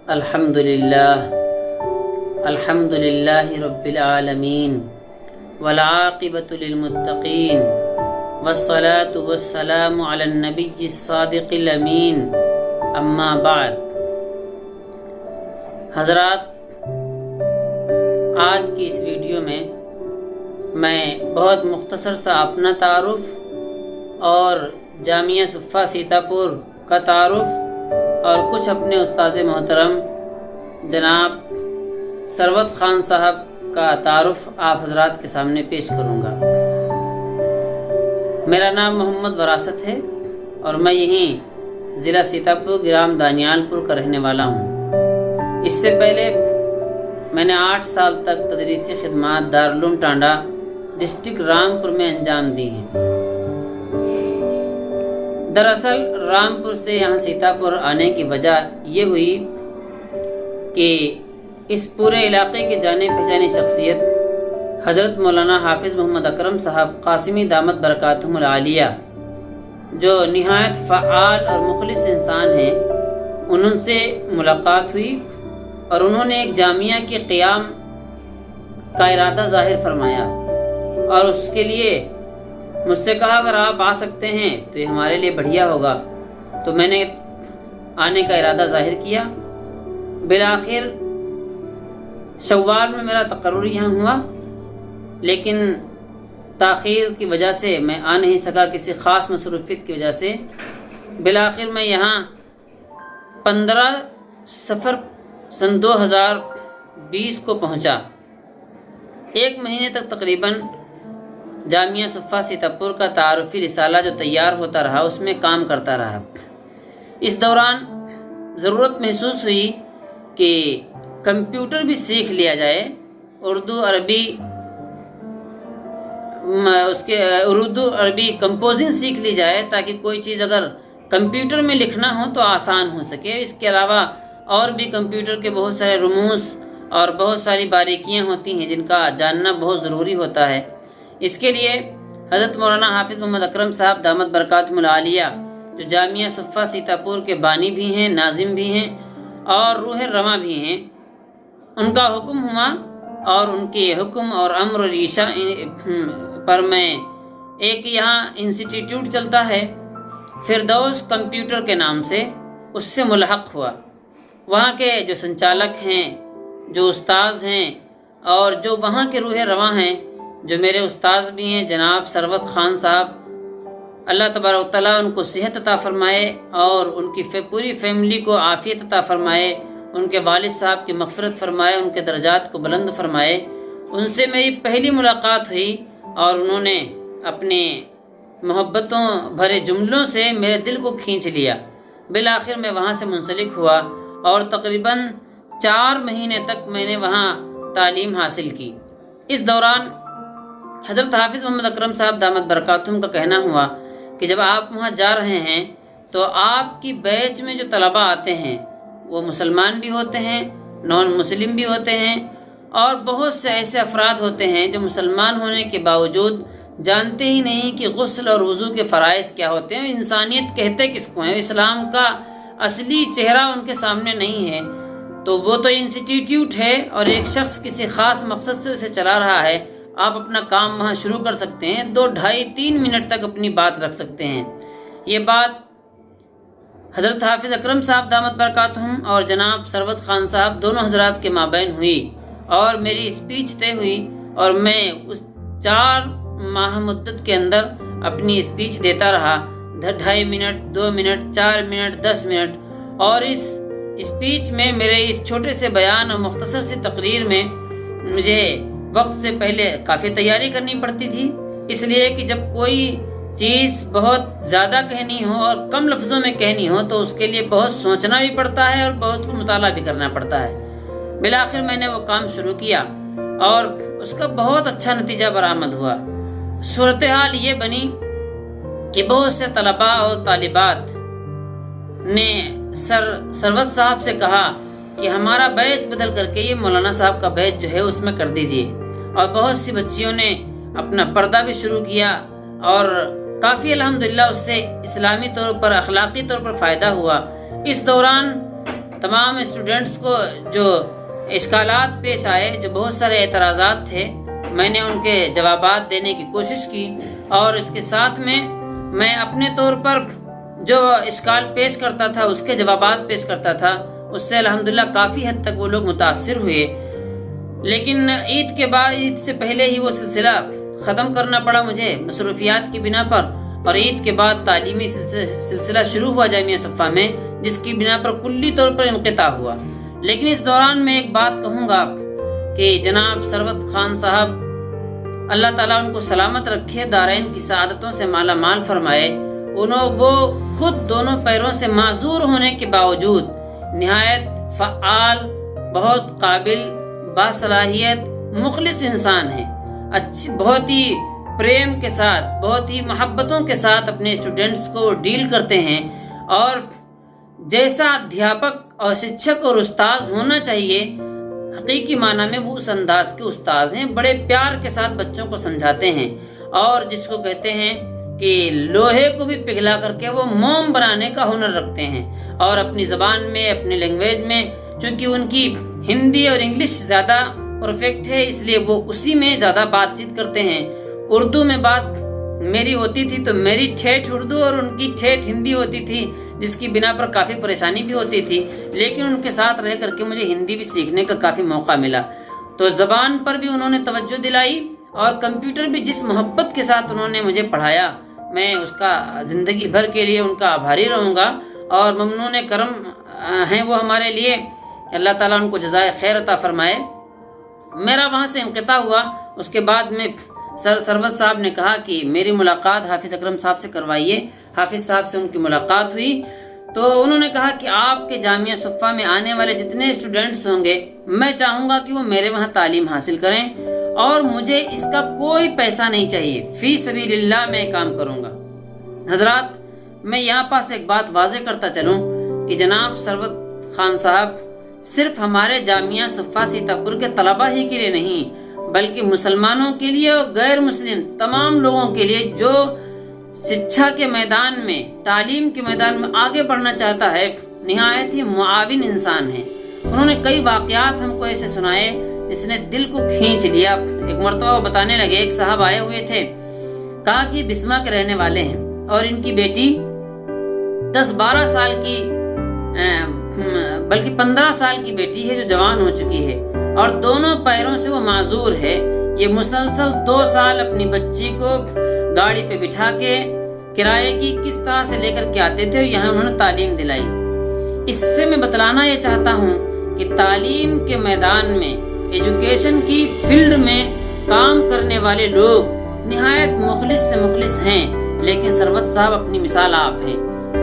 الحمد للہ رب العالمین والعاقبۃ للمتقین والصلاة والسلام علی النبی الصادق الامین اما بعد۔ حضرات، آج کی اس ویڈیو میں بہت مختصر سا اپنا تعارف اور جامعہ صفہ سیتاپور کا تعارف اور کچھ اپنے استاذ محترم جناب ثروت خان صاحب کا تعارف آپ حضرات کے سامنے پیش کروں گا۔ میرا نام محمد وراثت ہے اور میں یہیں ضلع سیتاپور گرام دانیال پور کا رہنے والا ہوں۔ اس سے پہلے میں نے 8 سال تک تدریسی خدمات دارالعلوم ٹانڈا ڈسٹرکٹ رامپور میں انجام دی ہیں۔ دراصل رامپور سے یہاں سیتاپور آنے کی وجہ یہ ہوئی کہ اس پورے علاقے کے جانے پہچانے شخصیت حضرت مولانا حافظ محمد اکرم صاحب قاسمی دامت برکاتہم العالیہ، جو نہایت فعال اور مخلص انسان ہیں، ان سے ملاقات ہوئی اور انہوں نے ایک جامعہ کے قیام کا ارادہ ظاہر فرمایا اور اس کے لیے مجھ سے کہا اگر آپ آ سکتے ہیں تو یہ ہمارے لیے بڑھیا ہوگا۔ تو میں نے آنے کا ارادہ ظاہر کیا۔ بالآخر شوال میں میرا تقرر یہاں ہوا، لیکن تاخیر کی وجہ سے میں آ نہیں سکا، کسی خاص مصروفیت کی وجہ سے۔ بالآخر میں یہاں 15 صفر سن 2020 کو پہنچا۔ 1 مہینے تک تقریباً جامعہ صفہ سیتاپور کا تعارفی رسالہ جو تیار ہوتا رہا، اس میں کام کرتا رہا۔ اس دوران ضرورت محسوس ہوئی کہ کمپیوٹر بھی سیکھ لیا جائے، اردو عربی کمپوزنگ سیکھ لی جائے، تاکہ کوئی چیز اگر کمپیوٹر میں لکھنا ہو تو آسان ہو سکے۔ اس کے علاوہ اور بھی کمپیوٹر کے بہت سارے رموز اور بہت ساری باریکیاں ہوتی ہیں جن کا جاننا بہت ضروری ہوتا ہے۔ اس کے لیے حضرت مولانا حافظ محمد اکرم صاحب دامت برکاتہم العالیہ، جو جامعہ صفہ سیتاپور کے بانی بھی ہیں، ناظم بھی ہیں اور روح رواں بھی ہیں، ان کا حکم ہوا اور ان کے حکم اور امر اور ریشہ پر میں ایک یہاں انسٹیٹیوٹ چلتا ہے فردوس کمپیوٹر کے نام سے، اس سے ملحق ہوا۔ وہاں کے جو سنچالک ہیں، جو استاذ ہیں اور جو وہاں کے روح رواں ہیں، جو میرے استاذ بھی ہیں جناب ثروت خان صاحب، اللہ تبارک و تعالیٰ ان کو صحت عطا فرمائے اور ان کی پوری فیملی کو عافیت عطا فرمائے، ان کے والد صاحب کی مغفرت فرمائے، ان کے درجات کو بلند فرمائے۔ ان سے میری پہلی ملاقات ہوئی اور انہوں نے اپنے محبتوں بھرے جملوں سے میرے دل کو کھینچ لیا۔ بالآخر میں وہاں سے منسلک ہوا اور تقریباً 4 مہینے تک میں نے وہاں تعلیم حاصل کی۔ اس دوران حضرت حافظ محمد اکرم صاحب دامت برکاتہم کا کہنا ہوا کہ جب آپ وہاں جا رہے ہیں تو آپ کی بیچ میں جو طلباء آتے ہیں وہ مسلمان بھی ہوتے ہیں، نان مسلم بھی ہوتے ہیں اور بہت سے ایسے افراد ہوتے ہیں جو مسلمان ہونے کے باوجود جانتے ہی نہیں کہ غسل اور وضو کے فرائض کیا ہوتے ہیں، انسانیت کہتے کس کو ہیں، اسلام کا اصلی چہرہ ان کے سامنے نہیں ہے۔ تو وہ تو انسٹیٹیوٹ ہے اور ایک شخص کسی خاص مقصد سے اسے چلا رہا ہے، آپ اپنا کام وہاں شروع کر سکتے ہیں، 2 ڈھائی 3 منٹ تک اپنی بات رکھ سکتے ہیں۔ یہ بات حضرت حافظ اکرم صاحب دامت برکاتہم اور جناب ثروت خان صاحب دونوں حضرات کے مابین ہوئی اور میری اسپیچ طے ہوئی اور میں اس 4 ماہ مدت کے اندر اپنی اسپیچ دیتا رہا، 2.5 منٹ، 2 منٹ، 4 منٹ، 10 منٹ۔ اور اس اسپیچ میں میرے اس چھوٹے سے بیان اور مختصر سی تقریر میں مجھے وقت سے پہلے کافی تیاری کرنی پڑتی تھی، اس لیے کہ جب کوئی چیز بہت زیادہ کہنی ہو اور کم لفظوں میں کہنی ہو تو اس کے لیے بہت سوچنا بھی پڑتا ہے اور بہت مطالعہ بھی کرنا پڑتا ہے۔ بالآخر میں نے وہ کام شروع کیا اور اس کا بہت اچھا نتیجہ برآمد ہوا۔ صورتحال یہ بنی کہ بہت سے طلباء اور طالبات نے ثروت صاحب سے کہا کہ ہمارا بیچ بدل کر کے یہ مولانا صاحب کا بیچ جو ہے اس میں کر دیجئے، اور بہت سی بچیوں نے اپنا پردہ بھی شروع کیا اور کافی الحمدللہ اس سے اسلامی طور پر اخلاقی طور پر فائدہ ہوا۔ اس دوران تمام اسٹوڈنٹس کو جو اشکالات پیش آئے، جو بہت سارے اعتراضات تھے، میں نے ان کے جوابات دینے کی کوشش کی، اور اس کے ساتھ میں اپنے طور پر جو اشکال پیش کرتا تھا اس کے جوابات پیش کرتا تھا۔ اس سے الحمدللہ کافی حد تک وہ لوگ متاثر ہوئے۔ لیکن عید کے بعد، عید سے پہلے ہی وہ سلسلہ ختم کرنا پڑا مجھے مصروفیات کی بنا پر، اور عید کے بعد تعلیمی سلسلہ شروع ہوا جامعہ صفا میں، جس کی بنا پر کلی طور پر انقطاع ہوا۔ لیکن اس دوران میں ایک بات کہوں گا کہ جناب ثروت خان صاحب، اللہ تعالیٰ ان کو سلامت رکھے، دارین کی سعادتوں سے مالا مال فرمائے۔ وہ خود دونوں پیروں سے معذور ہونے کے باوجود نہایت فعال، بہت قابل، باصلاحیت، مخلص انسان ہیں۔ بہت ہی پریم کے ساتھ، بہت ہی محبتوں کے ساتھ اپنے اسٹوڈنٹس کو ڈیل کرتے ہیں، اور جیسا ادھیاپک اور شکشک اور استاذ ہونا چاہیے، حقیقی معنی میں وہ اس انداز کے استاذ ہیں۔ بڑے پیار کے ساتھ بچوں کو سمجھاتے ہیں، اور جس کو کہتے ہیں کہ لوہے کو بھی پگھلا کر کے وہ موم بنانے کا ہنر رکھتے ہیں۔ اور اپنی زبان میں، اپنی لینگویج میں، چونکہ ان کی ہندی اور انگلش زیادہ پرفیکٹ ہے، اس لیے وہ اسی میں زیادہ بات چیت کرتے ہیں۔ اردو میں بات میری ہوتی تھی تو میری ٹھیٹھ اردو اور ان کی ٹھیٹھ ہندی ہوتی تھی، جس کی بنا پر کافی پریشانی بھی ہوتی تھی، لیکن ان کے ساتھ رہ کر کے مجھے ہندی بھی سیکھنے کا کافی موقع ملا۔ تو زبان پر بھی انہوں نے توجہ دلائی، اور کمپیوٹر بھی جس محبت کے ساتھ انہوں نے مجھے پڑھایا، میں اس کا زندگی بھر کے لیے ان کا آبھاری رہوں گا، اور ممنون کرم ہیں وہ ہمارے لیے۔ اللہ تعالیٰ ان کو جزائے خیر عطا فرمائے۔ میرا وہاں سے انقطاع ہوا۔ اس کے بعد میں ثروت صاحب نے کہا کہ میری ملاقات حافظ اکرم صاحب سے کروائیے۔ حافظ صاحب سے ان کی ملاقات ہوئی، تو انہوں نے کہا کہ آپ کے جامعہ صفا میں آنے والے جتنے اسٹوڈنٹس ہوں گے، میں چاہوں گا کہ وہ میرے وہاں تعلیم حاصل کریں، اور مجھے اس کا کوئی پیسہ نہیں چاہیے، فی سبیل اللہ میں کام کروں گا۔ حضرات، میں یہاں پاس ایک بات واضح کرتا چلوں کہ جناب ثروت خان صاحب صرف ہمارے جامعہ صفا سیتاپور کے طلبہ ہی کے لیے نہیں، بلکہ مسلمانوں کے لیے اور غیر مسلم تمام لوگوں کے لیے جو شکشا کے میدان میں، تعلیم کے میدان میں آگے بڑھنا چاہتا ہے، نہایت ہی معاون انسان ہے۔ انہوں نے کئی واقعات ہم کو ایسے سنائے جس نے دل کو کھینچ لیا۔ ایک مرتبہ وہ بتانے لگے، ایک صاحب آئے ہوئے تھے، کہا کہ بسما کے رہنے والے ہیں، اور ان کی بیٹی 10-12 سال کی، بلکہ 15 سال کی بیٹی ہے جو جوان ہو چکی ہے، اور دونوں پیروں سے وہ معذور ہے۔ یہ مسلسل 2 سال اپنی بچی کو گاڑی پہ بٹھا کے کرائے کی کس طرح سے لے کر کے آتے تھے، یہاں انہوں نے تعلیم دلائی۔ اس سے میں بتلانا یہ چاہتا ہوں کہ تعلیم کے میدان میں، ایجوکیشن کی فیلڈ میں کام کرنے والے لوگ نہایت مخلص سے مخلص ہیں، لیکن ثروت صاحب اپنی مثال آپ ہیں۔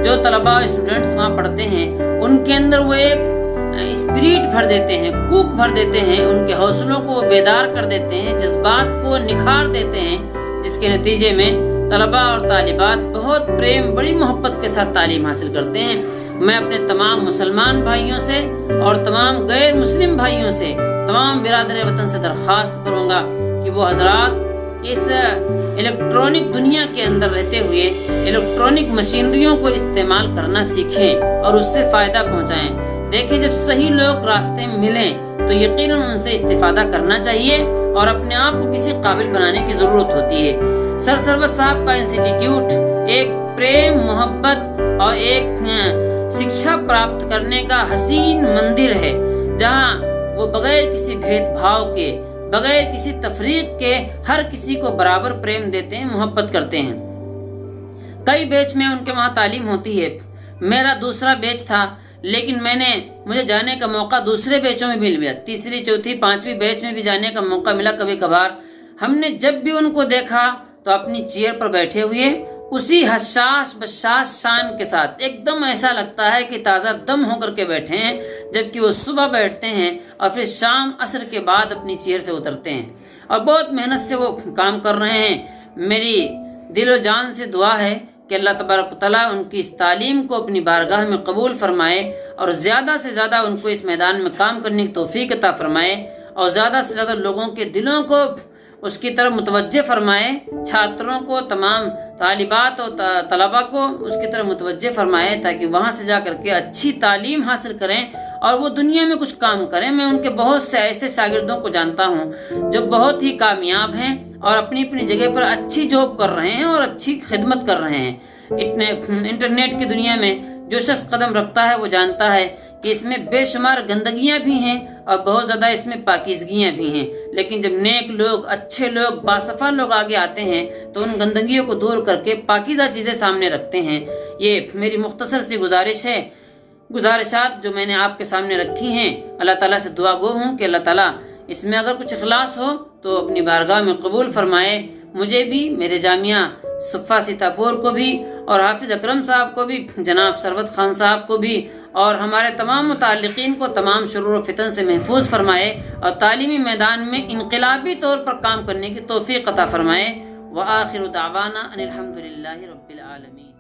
جو طلباء اسٹوڈنٹس وہاں پڑھتے ہیں، ان کے اندر وہ ایک اسپرٹ بھر دیتے ہیں، کوک بھر دیتے ہیں، ان کے حوصلوں کو بیدار کر دیتے ہیں، جذبات کو نکھار دیتے ہیں، جس کے نتیجے میں طلباء اور طالبات بہت پریم، بڑی محبت کے ساتھ تعلیم حاصل کرتے ہیں۔ میں اپنے تمام مسلمان بھائیوں سے اور تمام غیر مسلم بھائیوں سے، تمام برادر وطن سے درخواست کروں گا کہ وہ حضرات اس الیکٹرانک دنیا کے اندر رہتے ہوئے الیکٹرانک مشینریوں کو استعمال کرنا سیکھیں اور اس سے فائدہ پہنچائیں۔ دیکھیں، جب صحیح لوگ راستے میں ملیں تو یقیناً ان سے استفادہ کرنا چاہیے، اور اپنے آپ کو کسی قابل بنانے کی ضرورت ہوتی ہے۔ سر ثروت صاحب کا انسٹیٹیوٹ ایک پریم، محبت اور ایک شکشا پراپت کرنے کا حسین مندر ہے، جہاں وہ بغیر کسی بھید بھاؤ کے، بغیر کسی تفریق کے ہر کسی کو برابر پریم دیتے ہیں، محبت کرتے ہیں۔ کئی بیچ میں ان کے وہاں تعلیم ہوتی ہے۔ میرا دوسرا بیچ تھا، لیکن مجھے جانے کا موقع دوسرے بیچوں میں بھی ملا، تیسری، چوتھی، 5ویں بیچ میں بھی جانے کا موقع ملا کبھی کبھار۔ ہم نے جب بھی ان کو دیکھا تو اپنی چیئر پر بیٹھے ہوئے اسی حساس بشاش شان کے ساتھ، ایک دم ایسا لگتا ہے کہ تازہ دم ہو کر کے بیٹھے ہیں، جبکہ وہ صبح بیٹھتے ہیں اور پھر شام عصر کے بعد اپنی چیئر سے اترتے ہیں، اور بہت محنت سے وہ کام کر رہے ہیں۔ میری دل و جان سے دعا ہے کہ اللہ تبارک و تعالیٰ ان کی اس تعلیم کو اپنی بارگاہ میں قبول فرمائے، اور زیادہ سے زیادہ ان کو اس میدان میں کام کرنے کی توفیق عطا فرمائے، اور زیادہ سے زیادہ لوگوں کے دلوں کو اس کی طرف متوجہ فرمائے، چھاتروں کو، تمام طالبات اور طلباء کو اس کی طرف متوجہ فرمائے تاکہ وہاں سے جا کر کے اچھی تعلیم حاصل کریں اور وہ دنیا میں کچھ کام کریں۔ میں ان کے بہت سے ایسے شاگردوں کو جانتا ہوں جو بہت ہی کامیاب ہیں اور اپنی اپنی جگہ پر اچھی جاب کر رہے ہیں اور اچھی خدمت کر رہے ہیں۔ انٹرنیٹ کی دنیا میں جو شخص قدم رکھتا ہے وہ جانتا ہے کہ اس میں بے شمار گندگیاں بھی ہیں اور بہت زیادہ اس میں پاکیزگیاں بھی ہیں، لیکن جب نیک لوگ، اچھے لوگ، باصفا لوگ آگے آتے ہیں تو ان گندگیوں کو دور کر کے پاکیزہ چیزیں سامنے رکھتے ہیں۔ یہ میری مختصر سی گزارشات جو میں نے آپ کے سامنے رکھی ہیں، اللہ تعالیٰ سے دعا گو ہوں کہ اللہ تعالیٰ اس میں اگر کچھ اخلاص ہو تو اپنی بارگاہ میں قبول فرمائے، مجھے بھی، میرے جامعہ صفا سیتاپور کو بھی، اور حافظ اکرم صاحب کو بھی، جناب ثروت خان صاحب کو بھی، اور ہمارے تمام متعلقین کو تمام شرور و فتن سے محفوظ فرمائے اور تعلیمی میدان میں انقلابی طور پر کام کرنے کی توفیق عطا فرمائے۔ وآخر دعوانا ان الحمد للہ رب العالمین۔